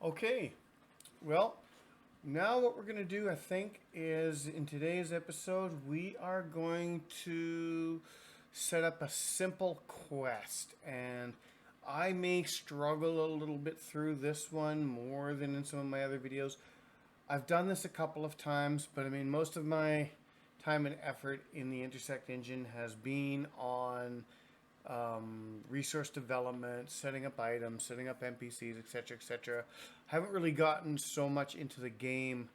Okay, well, now what we're going to do, I think, is in today's episode, we are going to set up a simple quest. And I may struggle a little bit through this one more than in some of my other videos. I've done this a couple of times, but I mean, most of my time and effort in the Intersect engine has been on resource development, setting up items, setting up NPCs, etc., etc. Haven't really gotten so much into the game,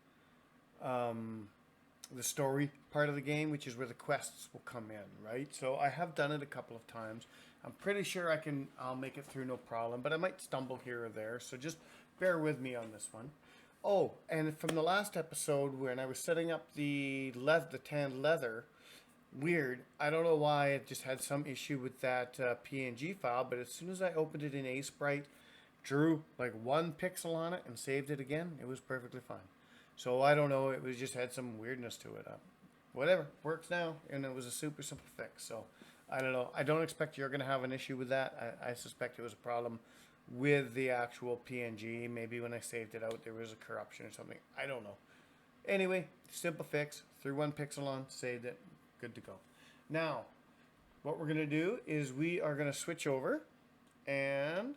the story part of the game, which is where the quests will come in, right? So I have done it a couple of times. I'm pretty sure I'll make it through no problem, but I might stumble here or there. So just bear with me on this one. Oh, and from the last episode when I was setting up the tanned leather, weird. I don't know why it just had some issue with that PNG file, but as soon as I opened it in Sprite, drew like one pixel on it and saved it again, it was perfectly fine. So I don't know, it was just had some weirdness to it. Whatever, works now, and it was a super simple fix. So I don't know. I don't expect you're going to have an issue with that. I suspect it was a problem with the actual PNG. Maybe when I saved it out, there was a corruption or something. I don't know. Anyway, simple fix. Threw one pixel on, saved it, good to go. Now, what we're going to do is we are going to switch over and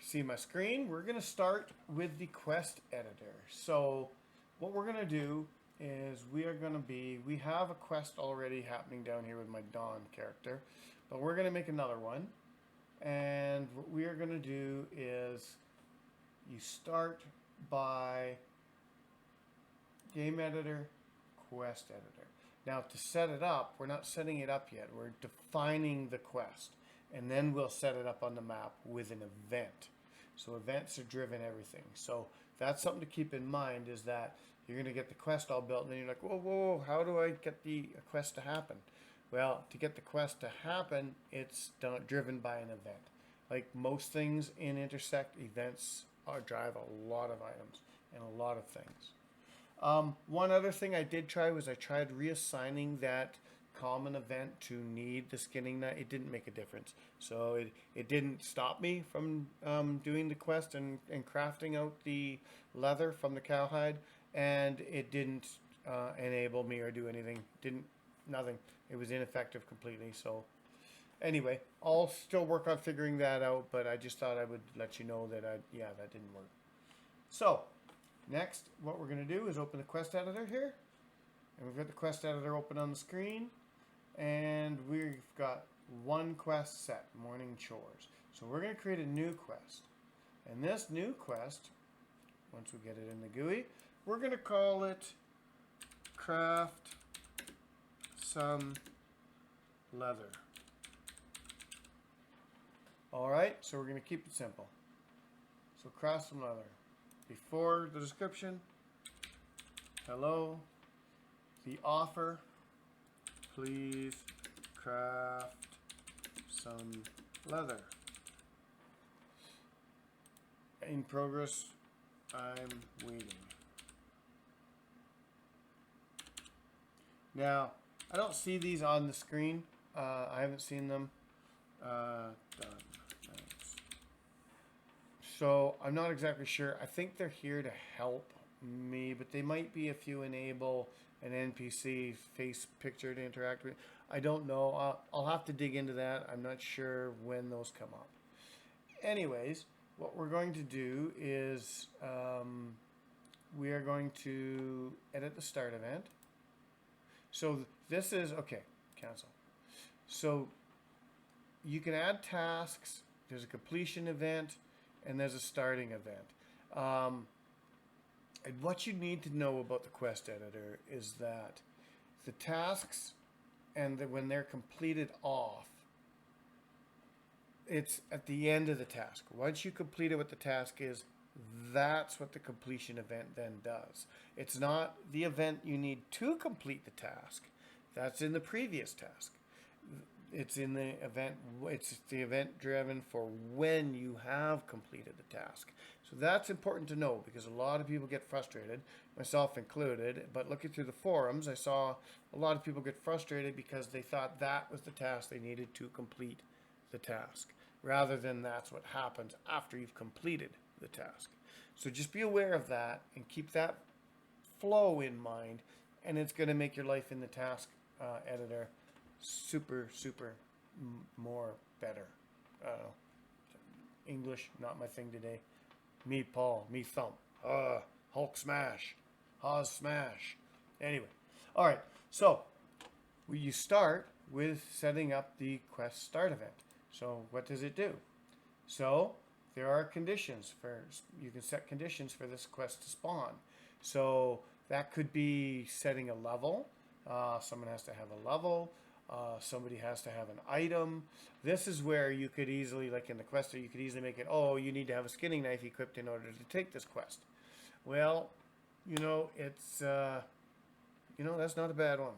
see my screen. We're going to start with the quest editor. So what we're going to do is we have a quest already happening down here with my Dawn character, but we're going to make another one. And what we are going to do is you start by game editor, quest editor. Now to set it up, we're not setting it up yet. We're defining the quest, and then we'll set it up on the map with an event. So events are driven everything. So that's something to keep in mind, is that you're going to get the quest all built, and then you're like, whoa, whoa, how do I get the quest to happen? Well, to get the quest to happen, it's driven by an event. Like most things in Intersect, events drive a lot of items and a lot of things. One other thing I did try was I tried reassigning that common event to need the skinning knife. It didn't make a difference. So it didn't stop me from doing the quest and crafting out the leather from the cowhide, and it didn't enable me or do anything. Nothing. It was ineffective completely. So anyway, I'll still work on figuring that out, but I just thought I would let you know that that didn't work. So next, what we're going to do is open the quest editor here. And we've got the quest editor open on the screen. And we've got one quest set, morning chores. So we're going to create a new quest. And this new quest, once we get it in the GUI, we're going to call it Craft Some Leather. Alright, so we're going to keep it simple. So craft some leather. Before the description, hello, the offer, please craft some leather. In progress, I'm waiting. Now, I don't see these on the screen. I haven't seen them. Done. Thanks. So I'm not exactly sure. I think they're here to help me, but they might be if you enable an NPC face picture to interact with. I don't know. I'll have to dig into that. I'm not sure when those come up. Anyways, what we're going to do is we are going to edit the start event. So this is, okay, cancel. So you can add tasks, there's a completion event, and there's a starting event. And what you need to know about the quest editor is that the tasks when they're completed off, it's at the end of the task. Once you complete it, what the task is, that's what the completion event then does. It's not the event you need to complete the task. That's in the previous task. It's in the event. It's the event driven for when you have completed the task. So that's important to know, because a lot of people get frustrated, myself included. But looking through the forums, I saw a lot of people get frustrated because they thought that was the task they needed to complete the task, rather than that's what happens after you've completed the task. So just be aware of that and keep that flow in mind, and it's going to make your life in the task editor super, super more better. English, not my thing today. Me Paul, me thump. Hulk smash. Hawse smash. Anyway, all right. So you start with setting up the quest start event. So what does it do? So there are conditions for, you can set conditions for this quest to spawn. So that could be setting a level. Someone has to have a level. Somebody has to have an item. This is where you could easily, like in the quest, you could easily make it, oh, you need to have a skinning knife equipped in order to take this quest. Well, it's, that's not a bad one.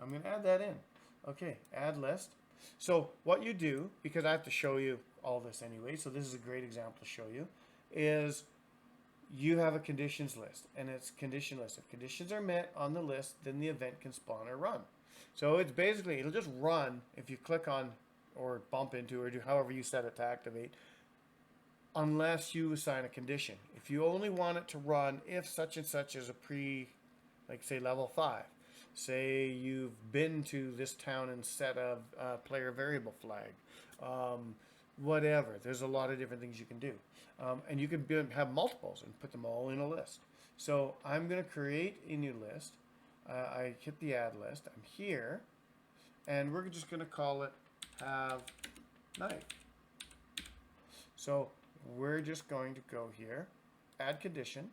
I'm going to add that in. Okay, add list. So what you do, because I have to show you all this anyway, so this is a great example to show you, is you have a conditions list, and it's condition list. If conditions are met on the list, then the event can spawn or run. So it's basically, it'll just run if you click on or bump into or do however you set it to activate, unless you assign a condition. If you only want it to run if such and such is a like say level 5. Say you've been to this town and set a player variable flag. Whatever. There's a lot of different things you can do. And you can have multiples and put them all in a list. So I'm going to create a new list. I hit the add list. I'm here. And we're just going to call it have knife. So we're just going to go here, add condition.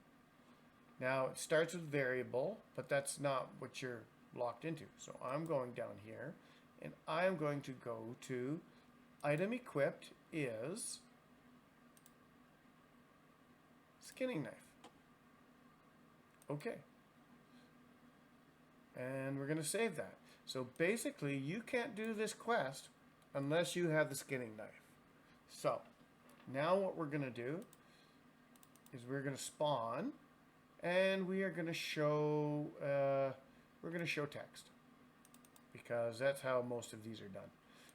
Now it starts with variable, but that's not what you're locked into. So I'm going down here, and I'm going to go to item equipped is skinning knife. Okay. And we're going to save that. So basically, you can't do this quest unless you have the skinning knife. So now what we're going to do is we're going to spawn, and we are going to show text, because that's how most of these are done.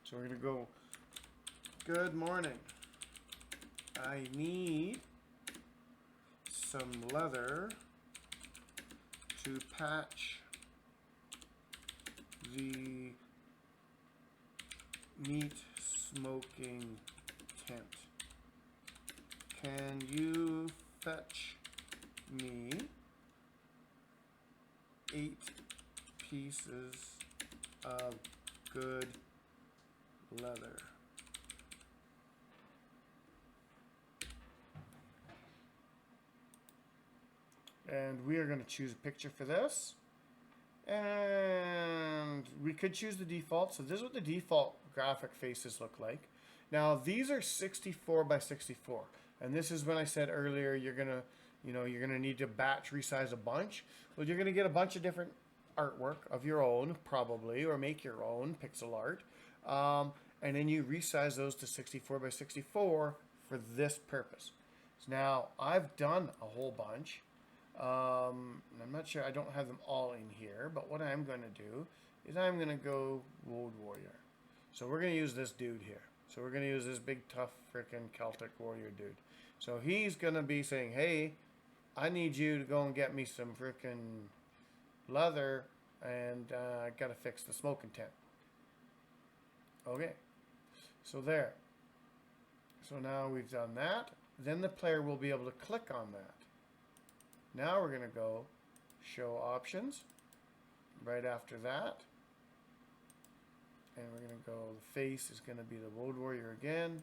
So we're going to go, good morning. I need some leather to patch the meat smoking tent. Can you fetch me 8 pieces of good leather? And we are going to choose a picture for this. And we could choose the default. So this is what the default graphic faces look like. Now these are 64 by 64. And this is when I said earlier you're gonna need to batch resize a bunch. Well, you're gonna get a bunch of different artwork of your own, probably, or make your own pixel art. And then you resize those to 64 by 64 for this purpose. So now I've done a whole bunch. I'm not sure, I don't have them all in here, but what I'm going to do is I'm going to go Road Warrior. So we're going to use this dude here. So we're going to use this big tough freaking Celtic warrior dude. So he's going to be saying, hey, I need you to go and get me some freaking leather, and I got to fix the smoking tent. Okay. So there. So now we've done that. Then the player will be able to click on that. Now we're going to go show options right after that. And we're going to go, the face is going to be the Road Warrior again.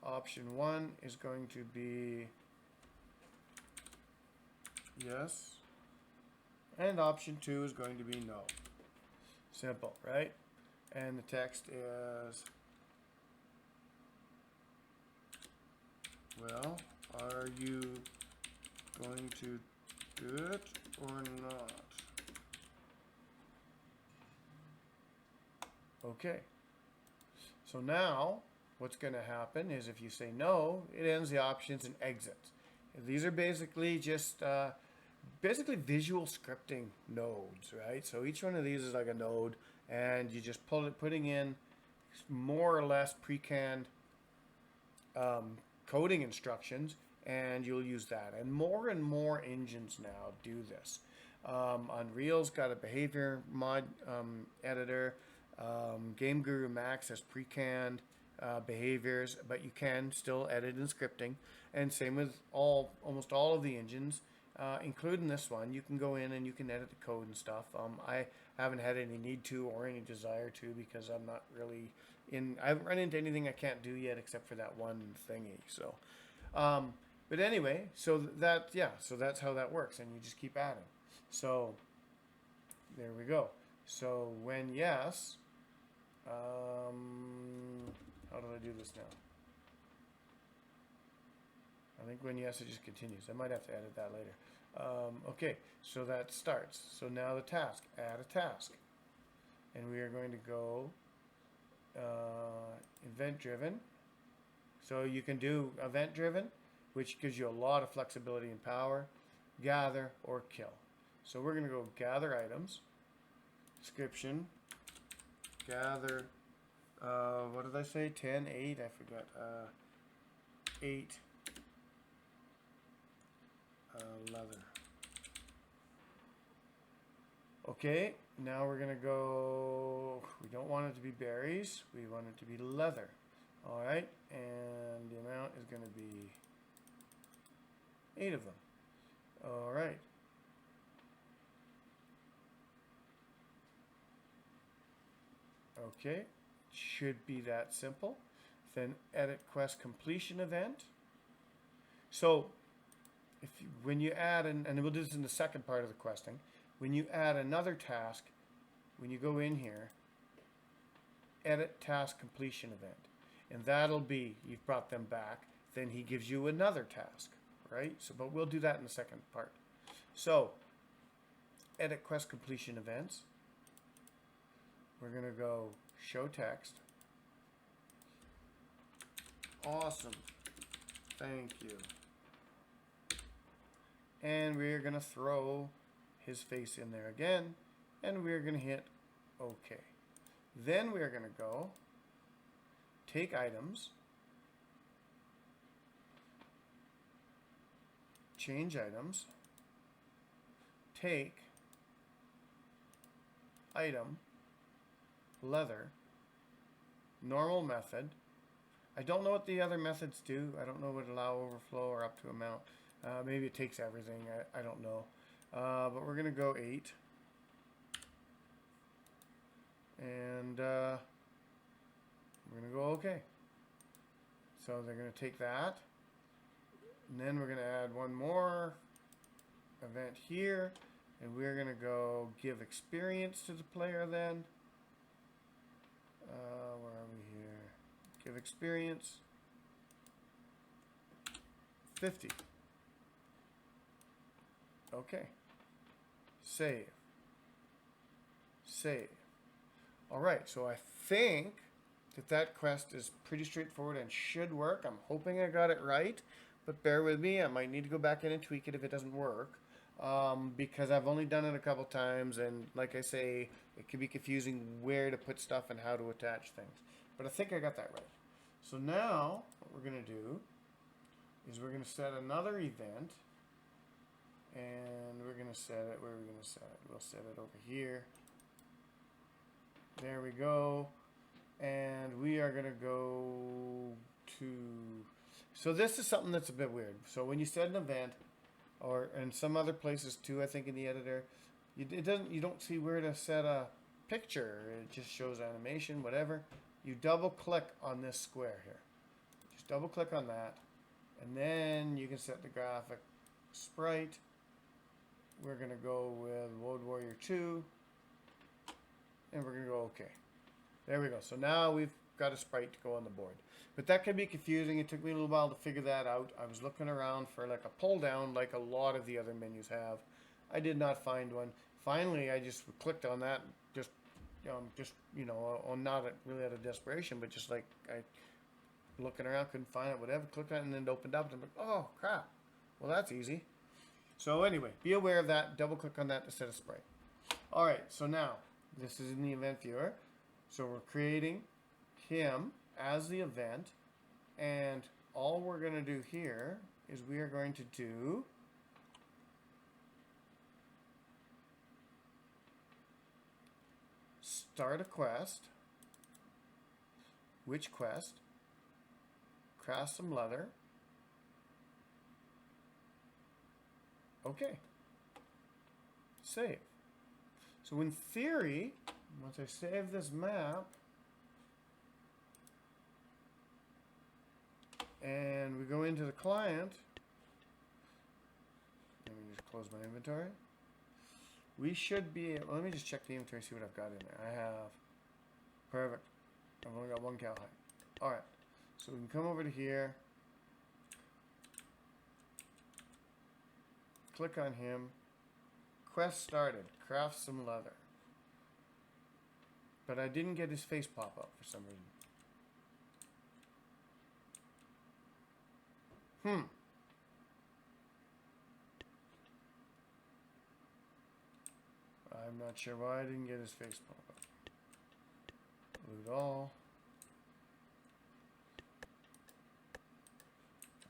Option 1 is going to be yes. And option 2 is going to be no. Simple, right? And the text is, well, are you going to do it or not? Okay. So now what's going to happen is if you say no, it ends the options and exits. These are basically just basically visual scripting nodes, right? So each one of these is like a node, and you just putting in more or less pre-canned coding instructions, and you'll use that. And more engines now do this. Unreal's got a behavior mod editor. Game Guru Max has pre-canned behaviors, but you can still edit in scripting. And same with almost all of the engines, including this one. You can go in and you can edit the code and stuff. I haven't had any need to or any desire to, because I'm not really I haven't run into anything I can't do yet except for that one thingy. So, but anyway, so that's how that works, and you just keep adding. So there we go. So when yes, how do I do this now? I think when yes, it just continues. I might have to edit that later. Okay, so that starts. So now the task, add a task. And we are going to go event driven. So you can do event driven, which gives you a lot of flexibility and power, gather or kill. So we're going to go gather items, description, gather, what did I say, 10, 8, I forgot, 8, leather. Okay, now we're going to go, we don't want it to be berries, we want it to be leather. All right, and the amount is going to be 8 of them. All right. Okay, should be that simple. Then edit quest completion event. So when you add, and we'll do this in the second part of the questing, when you add another task, when you go in here, edit task completion event. And that'll be, you've brought them back, then he gives you another task, right? So, but we'll do that in the second part. So, edit quest completion events. We're going to go show text. Awesome. Thank you. And we're going to throw his face in there again. And we're going to hit OK. Then we're going to go take items, change items, take item, leather, normal method. I don't know what the other methods do. I don't know what allow overflow or up to amount. Maybe it takes everything. I don't know. But we're going to go 8. And we're going to go OK. So they're going to take that. And then we're going to add one more event here. And we're going to go give experience to the player then. Where are we here? Give experience 50. Okay. Save. Save. All right, so I think that quest is pretty straightforward and should work. I'm hoping I got it right, but bear with me. I might need to go back in and tweak it if it doesn't work. Because I've only done it a couple times, and like I say, it can be confusing where to put stuff and how to attach things. But I think I got that right. So now, what we're going to do is we're going to set another event, and we're going to set it, where are we going to set it? We'll set it over here. There we go. And we are going to go to, so this is something that's a bit weird. So when you set an event, or in some other places too, I think in the editor, you don't see where to set a picture. It just shows animation, whatever. You double click on this square here. Just double click on that, and then you can set the graphic sprite. We're gonna go with Road Warrior 2, and we're gonna go OK. There we go. So now we've got a sprite to go on the board. But that can be confusing. It took me a little while to figure that out. I was looking around for like a pull down like a lot of the other menus have. I did not find one. Finally, I just clicked on that, just you know, not really out of desperation, but just like I looking around, couldn't find it, whatever, clicked on it, and then it opened up, and I'm like, oh crap, well that's easy. So anyway, be aware of that. Double click on that to set a sprite. All right, so now this is in the event viewer. So we're creating him as the event, and all we're going to do here is we are going to do start a quest. Which quest? Craft some leather. Okay. Save. So in theory, once I save this map, and we go into the client, let me just close my inventory. We should be able, let me just check the inventory, see what I've got in there. I have, perfect. I've only got one cowhide. All right, so we can come over to here, click on him, quest started, craft some leather. But I didn't get his face pop up for some reason. I'm not sure why I didn't get his face pop up. Loot all.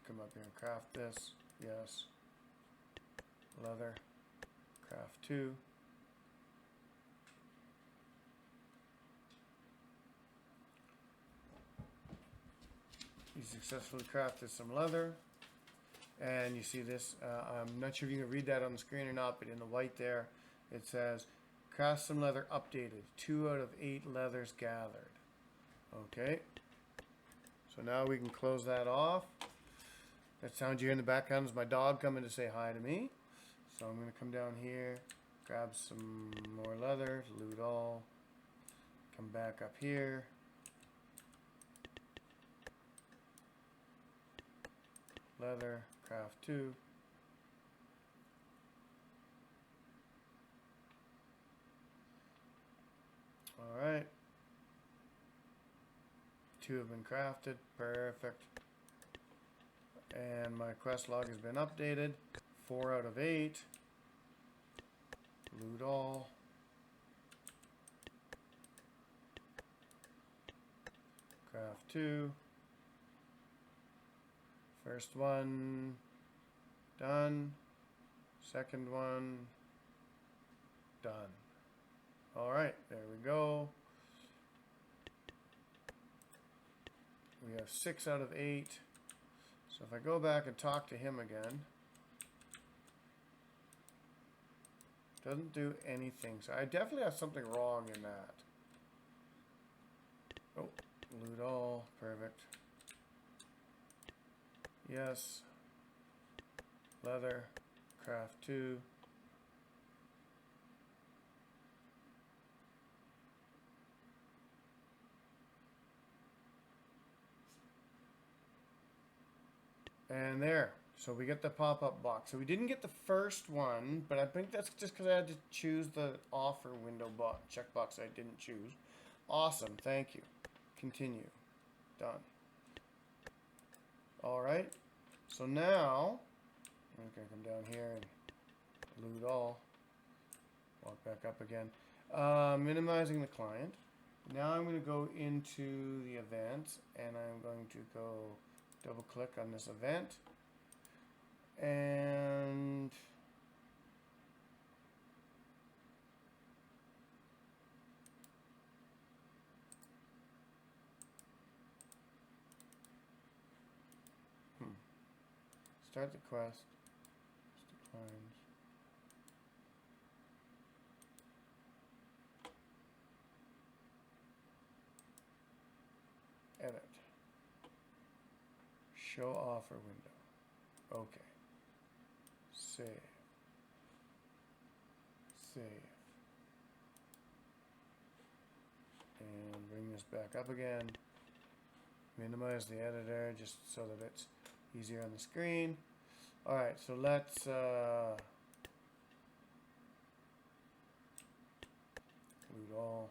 Come up here and craft this. Yes. Leather. Craft 2. You successfully crafted some leather. And you see this, I'm not sure if you can read that on the screen or not, but in the white there, it says, craft some leather updated. 2 out of 8 leathers gathered. Okay. So now we can close that off. That sound you hear in the background is my dog coming to say hi to me. So I'm going to come down here, grab some more leather, loot all, come back up here. Leather, craft 2. Alright. 2 have been crafted, perfect. And my quest log has been updated. 4 out of 8. Loot all. Craft 2. First one done. Second one done. Alright, there we go. We have 6 out of 8. So if I go back and talk to him again, doesn't do anything. So I definitely have something wrong in that. Oh, loot all, perfect. Yes. Leather, craft 2. And there. So we get the pop-up box. So we didn't get the first one, but I think that's just because I had to choose the offer window checkbox I didn't choose. Awesome. Thank you. Continue. Done. All right. So now I'm going to come down here and loot all. Walk back up again. Minimizing the client. Now I'm going to go into the event, and I'm going to go double click on this event, and start the quest. Declines. Edit. Show offer window. Okay. Save. Save. And bring this back up again. Minimize the editor just so that it's easier on the screen. Alright, so let's loot all.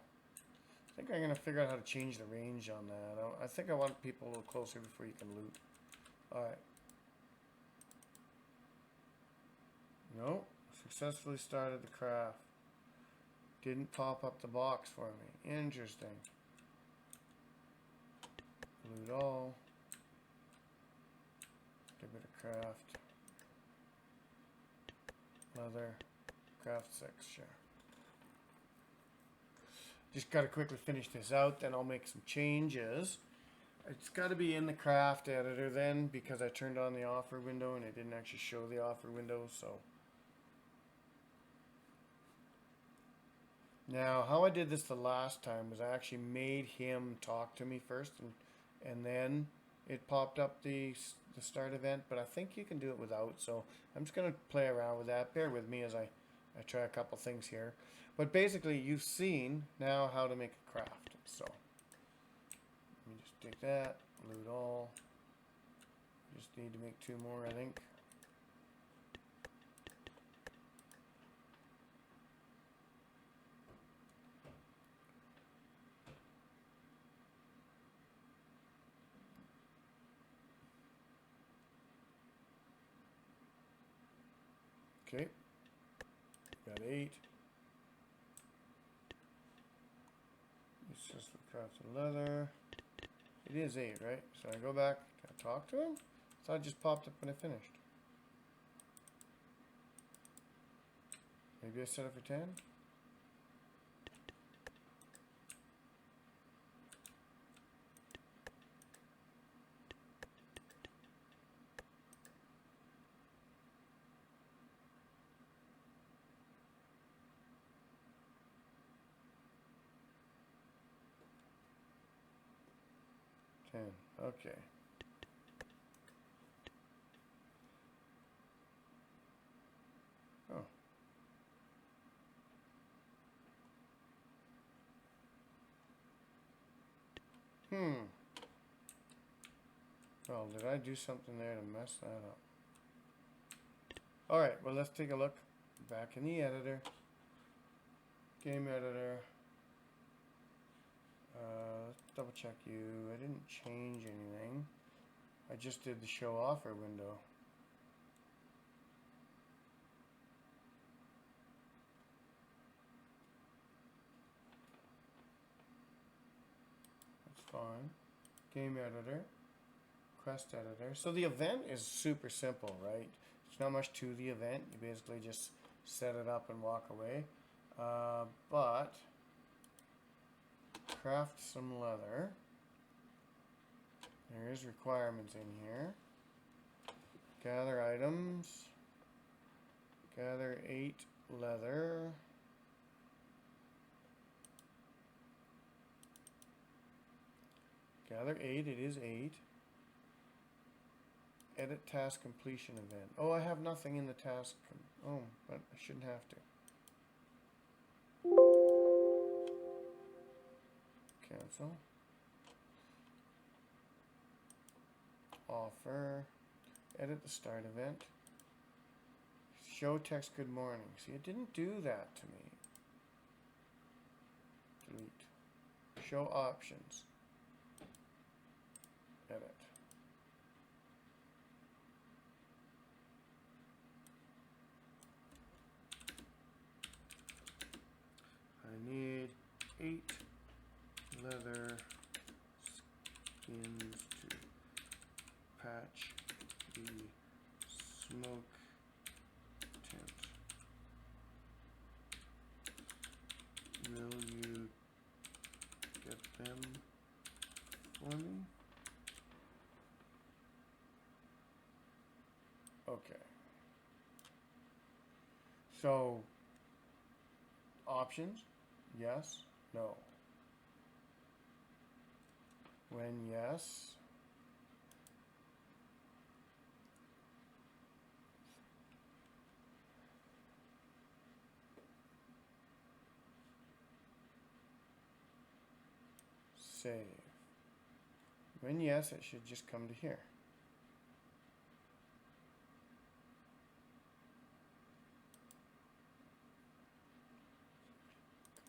I think I'm going to figure out how to change the range on that. I think I want people a little closer before you can loot. Alright. Nope. Successfully started the craft. Didn't pop up the box for me. Interesting. Loot all. Get a bit of craft. Leather. Craft 6, sure. Just got to quickly finish this out, then I'll make some changes. It's got to be in the craft editor then, because I turned on the offer window and it didn't actually show the offer window, so. Now, how I did this the last time was I actually made him talk to me first, and then it popped up the start event, but I think you can do it without, so I'm just going to play around with that. Bear with me as I try a couple things here. But basically, you've seen now how to make a craft, so. Let me just take that, loot all. Just need to make 2 more, I think. Okay, got 8. It's just craft the leather. It is 8, right? So I go back, can I talk to him? I thought it just popped up when I finished. Maybe I set it for 10? Okay. Oh. Well, did I do something there to mess that up? Alright, well, let's take a look. Back in the editor. Game editor. Let's double check you. I didn't change anything. I just did the show offer window. That's fine. Game editor. Quest editor. So the event is super simple, right? There's not much to the event. You basically just set it up and walk away. But craft some leather. There is requirements in here. Gather items. Gather 8 leather. Gather 8, it is 8. Edit task completion event. Oh, I have nothing in the task. Oh, but I shouldn't have to. Cancel. Offer. Edit the start event. Show text good morning. See, it didn't do that to me. Delete. Show options. Edit. I need 8 leather skins to patch the smoke tent. Will you get them for me? Okay. So, options, yes, no. When yes, save. When yes, it should just come to here.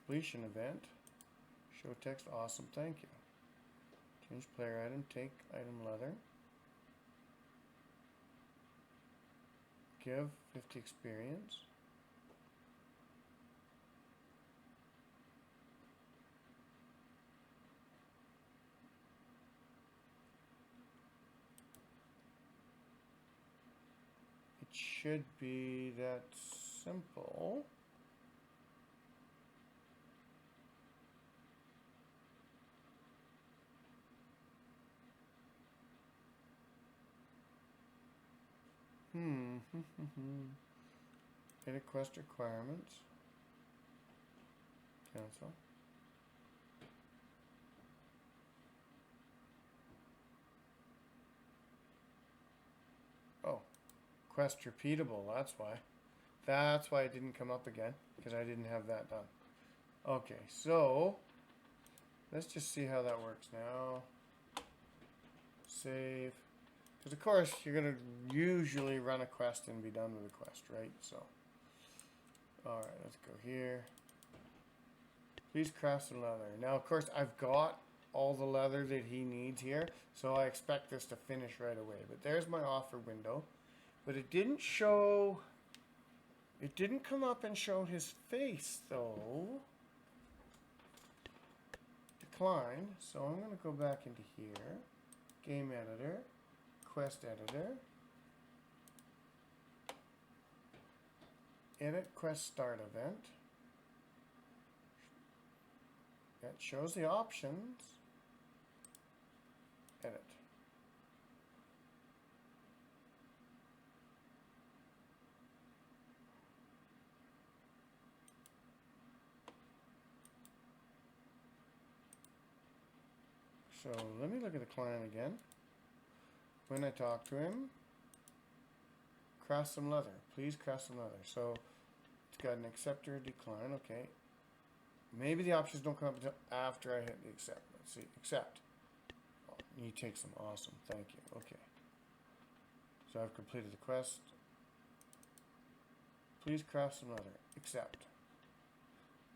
Completion event. Show text, awesome, thank you. Change player item, take item leather. Give 50 experience. should be that simple. Edit quest requirements. Cancel. Oh, quest repeatable, that's why. That's why it didn't come up again, because I didn't have that done. Okay, so let's just see how that works now. Save. Because of course you're going to usually run a quest and be done with a quest, right? So, alright, let's go here. Please craft some leather. Now, of course, I've got all the leather that he needs here, so I expect this to finish right away. But there's my offer window. But it didn't show... It didn't come up and show his face, though. Decline. So I'm going to go back into here. Game editor. Quest editor. Edit quest start event. That shows the options. Edit. So let me look at the client again. When I talk to him, craft some leather. Please craft some leather. So it's got an accept or decline. Okay. Maybe the options don't come up until after I hit the accept. Let's see. Accept. Oh, you take some. Awesome. Thank you. Okay. So I've completed the quest. Please craft some leather. Accept.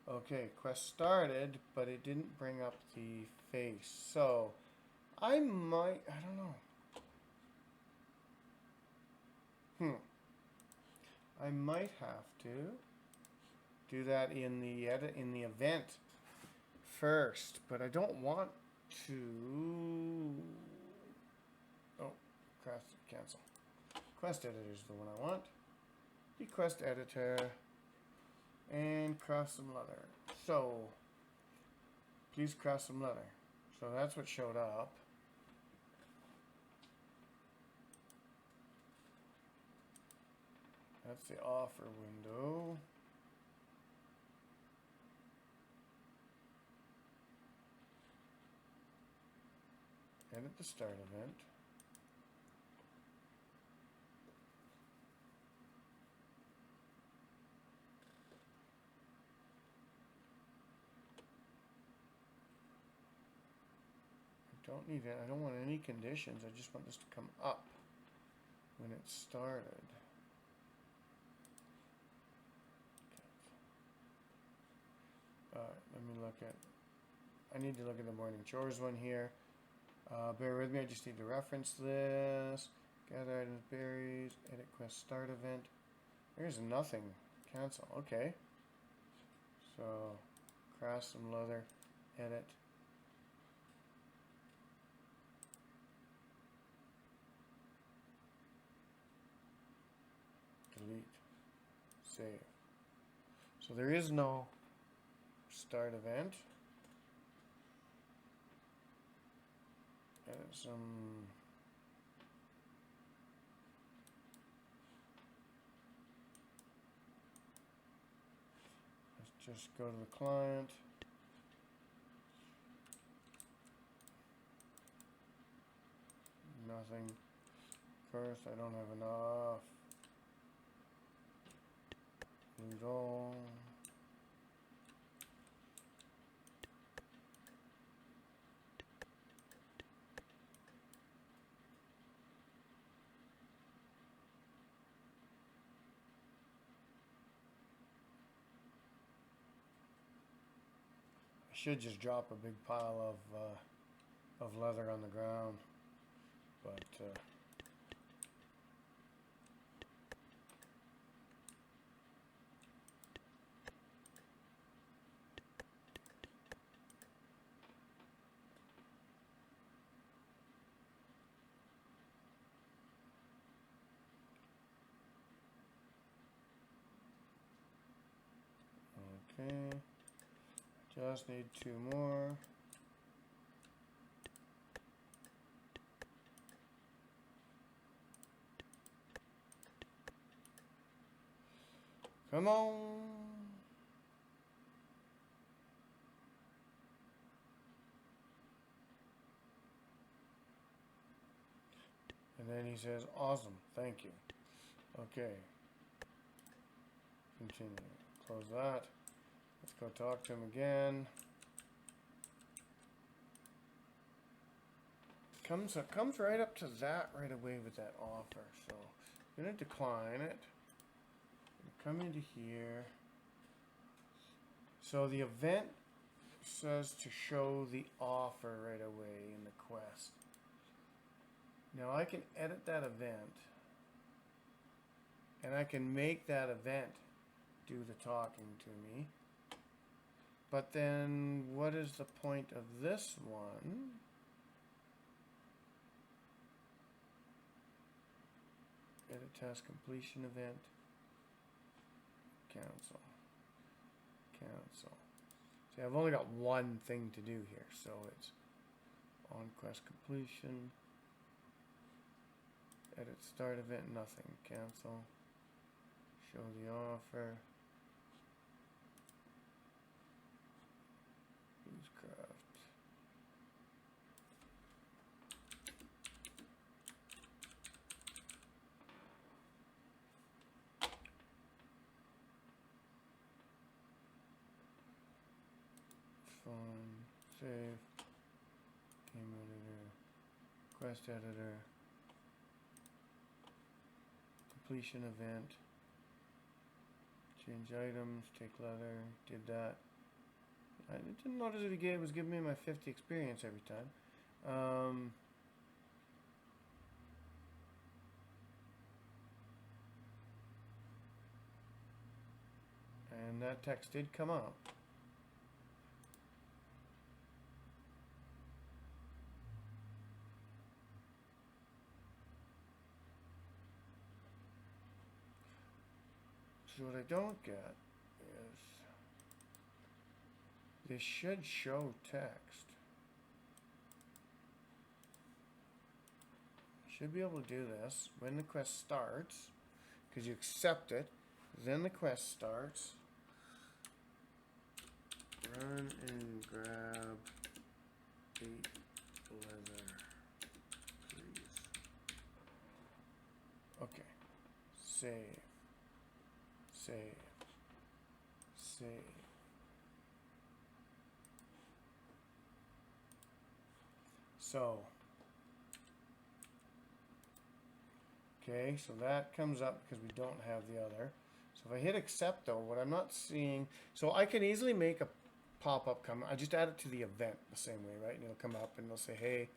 Okay. Quest started, but it didn't bring up the face. So I might... I don't know. I might have to do that in the event first, but I don't want to. Oh, cancel. Quest editor is the one I want. The quest editor and craft some leather. So please craft some leather. So that's what showed up. That's the offer window. Edit the start event. I don't need it. I don't want any conditions. I just want this to come up when it started. Let me look at, I need to look at the morning chores one here. Bear with me, I just need to reference this. Gather items, berries, edit quest start event. There's nothing. Cancel. Okay. So, craft some leather, edit. Delete. Save. So there is no start event. Edit some. Let's just go to the client. Nothing. Of course, I don't have enough. Loot all. Should just drop a big pile of leather on the ground, but Okay. Just need 2 more. Come on. And then he says, awesome, thank you. Okay. Continue. Close that. Let's go talk to him again. Comes right up to that right away with that offer. So I'm going to decline it. Come into here. So the event says to show the offer right away in the quest. Now I can edit that event, and I can make that event do the talking to me. But then what is the point of this one? Edit task completion event. Cancel. Cancel. See, I've only got one thing to do here, so it's on quest completion. Edit start event, nothing. Cancel. Show the offer. Use craft. Fine. Save. Game editor. Quest editor. Completion event. Change items. Take leather. Did that. I didn't notice that it was giving me my 50 experience every time. And that text did come up. So what I don't get is this should show text. Should be able to do this when the quest starts, because you accept it. Then the quest starts. Run and grab 8 leather, please. Okay. Save. Save. Save. So. Okay, so that comes up because we don't have the other. So if I hit accept though, what I'm not seeing, so I can easily make a pop-up come. I just add it to the event the same way, right? And it'll come up and it'll say, hey,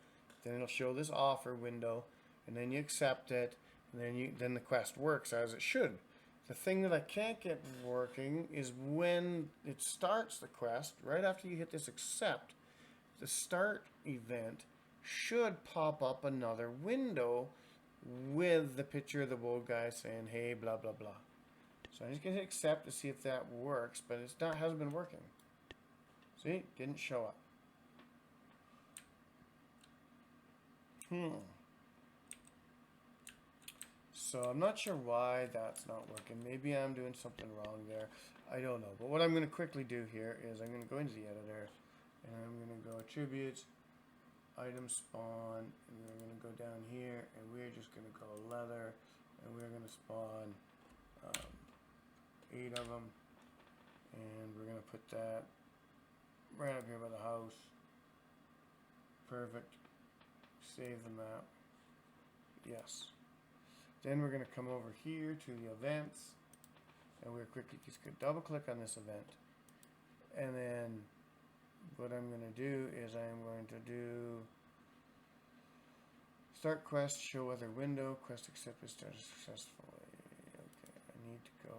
then it'll show this offer window, and then you accept it, and then the quest works as it should. The thing that I can't get working is when it starts the quest, right after you hit this accept, the start event should pop up another window with the picture of the old guy saying, hey, blah, blah, blah. So I'm just going to hit accept to see if that works, but it's not, hasn't been working. See, didn't show up. So I'm not sure why that's not working. Maybe I'm doing something wrong there. I don't know. But what I'm going to quickly do here is I'm going to go into the editor, and I'm going to go attributes, item spawn, and we're going to go down here, and we're just going to go leather, and we're going to spawn 8 of them, and we're going to put that right up here by the house. Perfect. Save the map. Yes. Then we're going to come over here to the events, and we're quickly just going to double click on this event, and then what I'm going to do is I'm going to do start quest, show other window, quest accepted started successfully. Okay, I need to go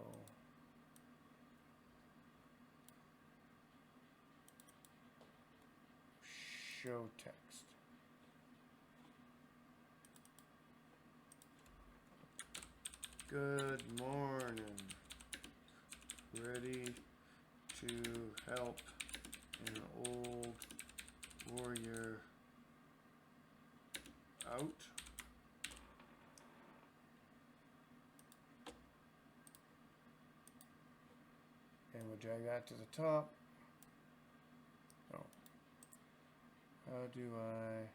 show text. Good morning. Ready to help an old warrior out. And we'll drag that to the top. Oh. How do I...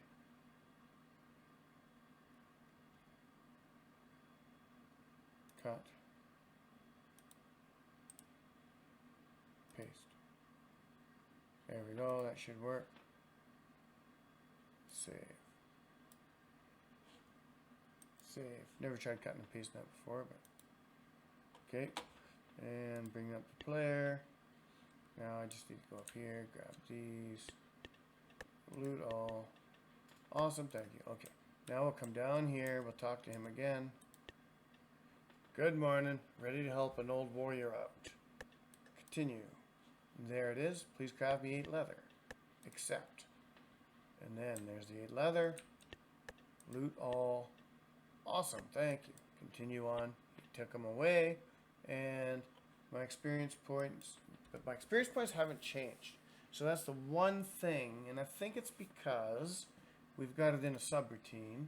cut, paste. There we go, that should work. Save. Save. Never tried cutting and pasting that before, but okay. And bring up the player. Now I just need to go up here, grab these, loot all. Awesome, thank you. Okay. Now we'll come down here, we'll talk to him again. Good morning. Ready to help an old warrior out. Continue. There it is. Please craft me 8 leather. Accept. And then there's the 8 leather. Loot all. Awesome. Thank you. Continue on. He took them away. And my experience points. But my experience points haven't changed. So that's the one thing. And I think it's because we've got it in a subroutine.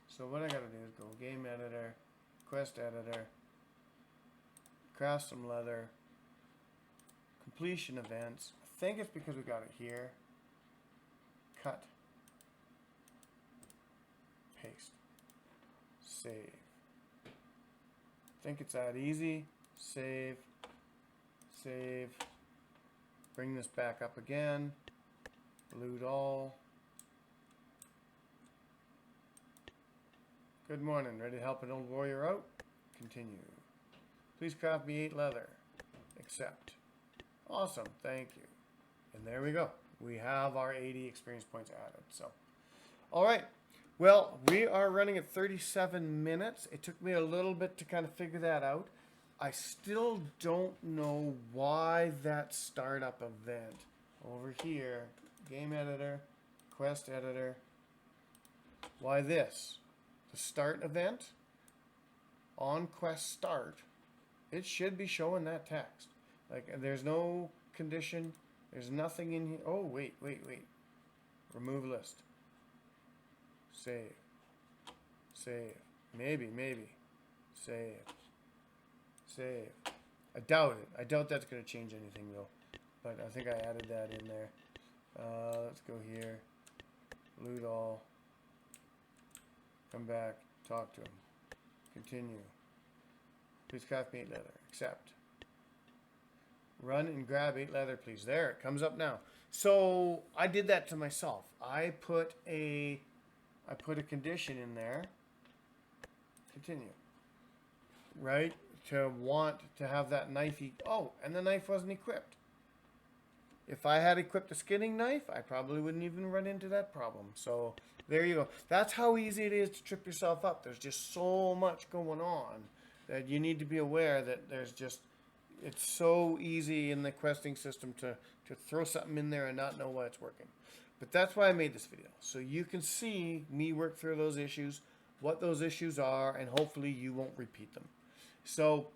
So what I got to do is go game editor. Quest editor, craft some leather, completion events. I think it's because we got it here. Cut, paste, save. I think it's that easy. Save, save. Bring this back up again. Loot all. Good morning. Ready to help an old warrior out? Continue. Please craft me 8 leather. Accept. Awesome. Thank you. And there we go. We have our 80 experience points added. So, all right. Well, we are running at 37 minutes. It took me a little bit to kind of figure that out. I still don't know why that startup event over here, game editor, quest editor, why this? The start event on quest start, it should be showing that text. Like, there's no condition, there's nothing in here. Oh, wait. Remove list. Save. Save. Maybe. Save. Save. I doubt it. I doubt that's going to change anything, though. But I think I added that in there. Let's go here. Loot all. Come back, talk to him. Continue. Please craft me 8 leather. Accept. Run and grab 8 leather, please. There, it comes up now. So I did that to myself. I put a condition in there. Continue. Right? To want to have that knife. Oh, and the knife wasn't equipped. If I had equipped a skinning knife, I probably wouldn't even run into that problem. So there you go. That's how easy it is to trip yourself up. There's just so much going on that you need to be aware that there's just, it's so easy in the questing system to throw something in there and not know why it's working. But that's why I made this video. So you can see me work through those issues, what those issues are, and hopefully you won't repeat them. So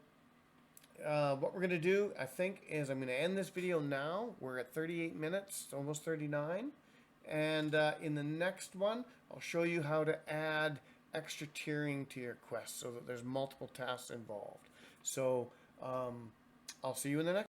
what we're going to do, I think, is I'm going to end this video now. We're at 38 minutes, almost 39. And in the next one, I'll show you how to add extra tiering to your quest so that there's multiple tasks involved. So I'll see you in the next